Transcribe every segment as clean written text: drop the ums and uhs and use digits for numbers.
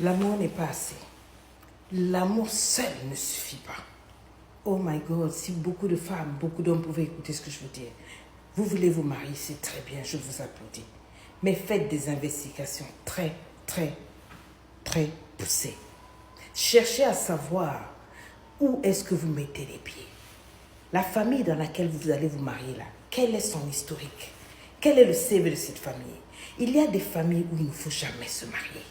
L'amour n'est pas assez. L'amour seul ne suffit pas. Oh my God, si beaucoup de femmes, beaucoup d'hommes pouvaient écouter ce que je veux dire. Vous voulez vous marier, c'est très bien, je vous applaudis. Mais faites des investigations très, très, très poussées. Cherchez à savoir où est-ce que vous mettez les pieds. La famille dans laquelle vous allez vous marier là, quel est son historique? Quel est le CV de cette famille? Il y a des familles où il ne faut jamais se marier.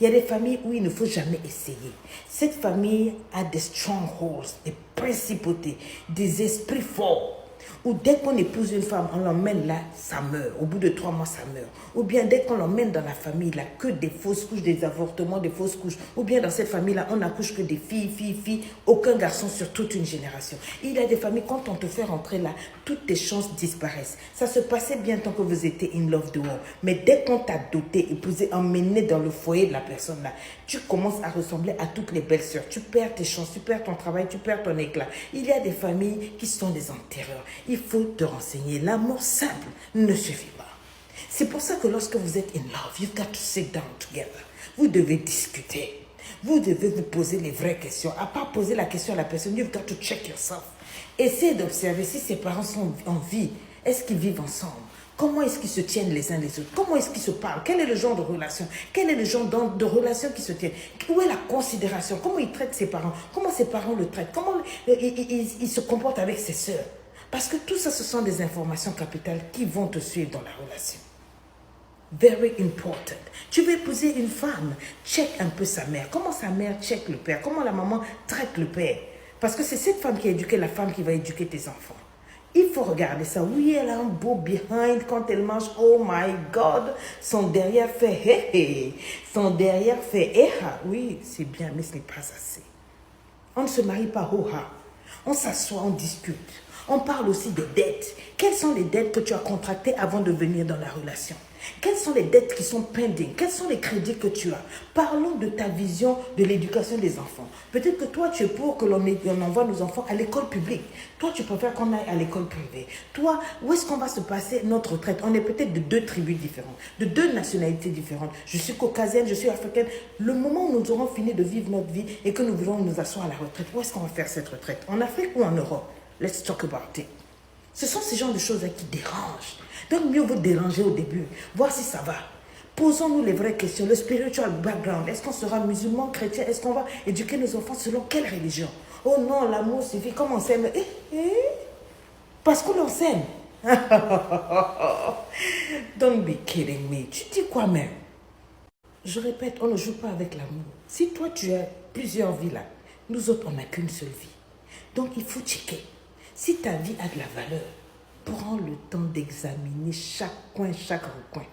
Il y a des familles où il ne faut jamais essayer. Cette famille a des strongholds, des principautés, des esprits forts. Ou dès qu'on épouse une femme, on l'emmène là, ça meurt. Au bout de 3 mois, ça meurt. Ou bien dès qu'on l'emmène dans la famille, là, que des fausses couches, des avortements, des fausses couches. Ou bien dans cette famille-là, on n'accouche que des filles, filles, filles. Aucun garçon sur toute une génération. Il y a des familles, quand on te fait rentrer là, toutes tes chances disparaissent. Ça se passait bien tant que vous étiez in love dehors. Mais dès qu'on t'a doté, épousé, emmené dans le foyer de la personne là, tu commences à ressembler à toutes les belles sœurs. Tu perds tes chances, tu perds ton travail, tu perds ton éclat. Il y a des familles qui sont des enterreurs. Il faut te renseigner. L'amour simple ne suffit pas. C'est pour ça que lorsque vous êtes in love, you've got to sit down together. Vous devez discuter. Vous devez vous poser les vraies questions. À part poser la question à la personne, you've got to check yourself. Essayez d'observer si ses parents sont en vie. Est-ce qu'ils vivent ensemble? Comment est-ce qu'ils se tiennent les uns les autres? Comment est-ce qu'ils se parlent? Quel est le genre de relation? Quel est le genre de relation qui se tiennent? Où est la considération? Comment il traite ses parents? Comment ses parents le traitent? Comment il se comporte avec ses sœurs? Parce que tout ça, ce sont des informations capitales qui vont te suivre dans la relation. Very important. Tu veux épouser une femme, check un peu sa mère. Comment sa mère check le père? Comment la maman traite le père? Parce que c'est cette femme qui a éduqué la femme qui va éduquer tes enfants. Il faut regarder ça. Oui, elle a un beau behind quand elle mange. Oh my God. Son derrière fait hé hé. Son derrière fait éha. Oui, c'est bien, mais ce n'est pas assez. On ne se marie pas ho-ha. On s'assoit, on discute. On parle aussi des dettes. Quelles sont les dettes que tu as contractées avant de venir dans la relation? Quelles sont les dettes qui sont pending? Quels sont les crédits que tu as? Parlons de ta vision de l'éducation des enfants. Peut-être que toi, tu es pour que l'on envoie nos enfants à l'école publique. Toi, tu préfères qu'on aille à l'école privée. Toi, où est-ce qu'on va se passer notre retraite? On est peut-être de 2 tribus différentes, de 2 nationalités différentes. Je suis caucasienne, je suis africaine. Le moment où nous aurons fini de vivre notre vie et que nous voulons nous asseoir à la retraite, où est-ce qu'on va faire cette retraite? En Afrique ou en Europe? Let's talk about it. Ce sont ces genres de choses-là qui dérangent. Donc, mieux vaut déranger au début, voir si ça va. Posons-nous les vraies questions. Le spiritual background, est-ce qu'on sera musulman, chrétien? Est-ce qu'on va éduquer nos enfants selon quelle religion? Oh non, l'amour suffit. Comment on s'aime? Parce qu'on l'on s'aime. Don't be kidding me. Tu dis quoi même? Je répète, on ne joue pas avec l'amour. Si toi, tu as plusieurs vies là, nous autres, on n'a qu'une seule vie. Donc, il faut checker. Si ta vie a de la valeur, prends le temps d'examiner chaque coin, chaque recoin.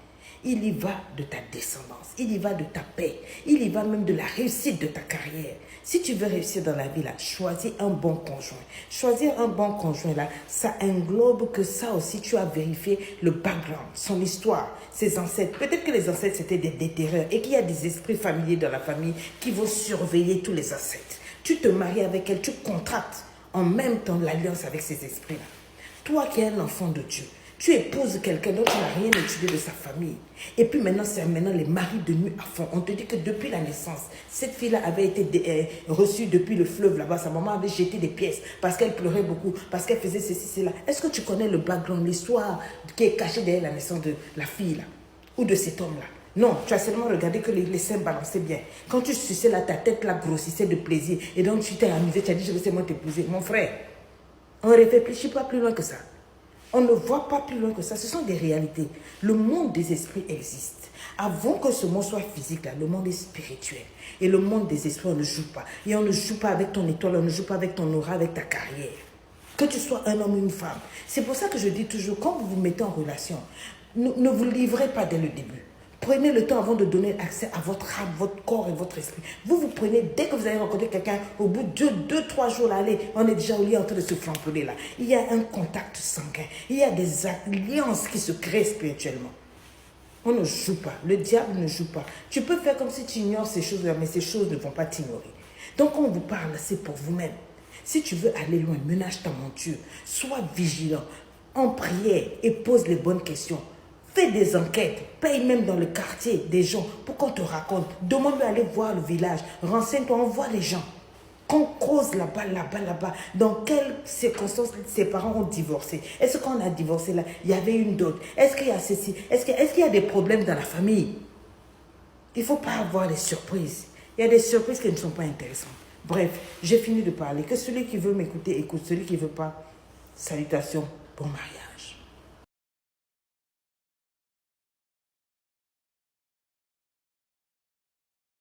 Il y va de ta descendance, il y va de ta paix, il y va même de la réussite de ta carrière. Si tu veux réussir dans la vie, là, choisis un bon conjoint. Choisir un bon conjoint, là, ça englobe que ça aussi, tu as vérifié le background, son histoire, ses ancêtres. Peut-être que les ancêtres, c'était des déterreurs et qu'il y a des esprits familiers dans la famille qui vont surveiller tous les ancêtres. Tu te maries avec elle, tu contractes en même temps l'alliance avec ces esprits-là. Toi qui es un enfant de Dieu, tu épouses quelqu'un dont tu n'as rien étudié de sa famille. Et puis maintenant, c'est maintenant les maris de nuit à fond. On te dit que depuis la naissance, cette fille-là avait été reçue depuis le fleuve là-bas. Sa maman avait jeté des pièces parce qu'elle pleurait beaucoup, parce qu'elle faisait ceci, cela. Est-ce que tu connais le background, l'histoire qui est cachée derrière la naissance de la fille-là ou de cet homme-là? Non, tu as seulement regardé que les seins balançaient bien. Quand tu suçais là, ta tête là grossissait de plaisir. Et donc tu t'es amusé, tu as dit, je vais seulement t'épouser. Mon frère, on ne réfléchit pas plus loin que ça. On ne voit pas plus loin que ça. Ce sont des réalités. Le monde des esprits existe. Avant que ce monde soit physique, là, le monde est spirituel. Et le monde des esprits, on ne joue pas. Et on ne joue pas avec ton étoile, on ne joue pas avec ton aura, avec ta carrière. Que tu sois un homme ou une femme. C'est pour ça que je dis toujours, quand vous vous mettez en relation, ne vous livrez pas dès le début. Prenez le temps avant de donner accès à votre âme, votre corps et votre esprit. Vous prenez, dès que vous allez rencontrer quelqu'un, au bout de 2-3 jours, là, allez, on est déjà au lit en train de se flamponner là. Il y a un contact sanguin. Il y a des alliances qui se créent spirituellement. On ne joue pas. Le diable ne joue pas. Tu peux faire comme si tu ignores ces choses-là, mais ces choses ne vont pas t'ignorer. Donc, quand on vous parle, c'est pour vous-même. Si tu veux aller loin, ménage ta monture. Sois vigilant, en prière et pose les bonnes questions. Fais des enquêtes, paye même dans le quartier des gens pour qu'on te raconte. Demande-lui d'aller voir le village, renseigne-toi, envoie les gens. Qu'on cause là-bas, dans quelles circonstances ses parents ont divorcé. Est-ce qu'on a divorcé là, il y avait une dot. Est-ce qu'il y a ceci, est-ce qu'il y a des problèmes dans la famille? Il ne faut pas avoir des surprises. Il y a des surprises qui ne sont pas intéressantes. Bref, j'ai fini de parler. Que celui qui veut m'écouter, écoute. Celui qui ne veut pas, salutations, bon mariage.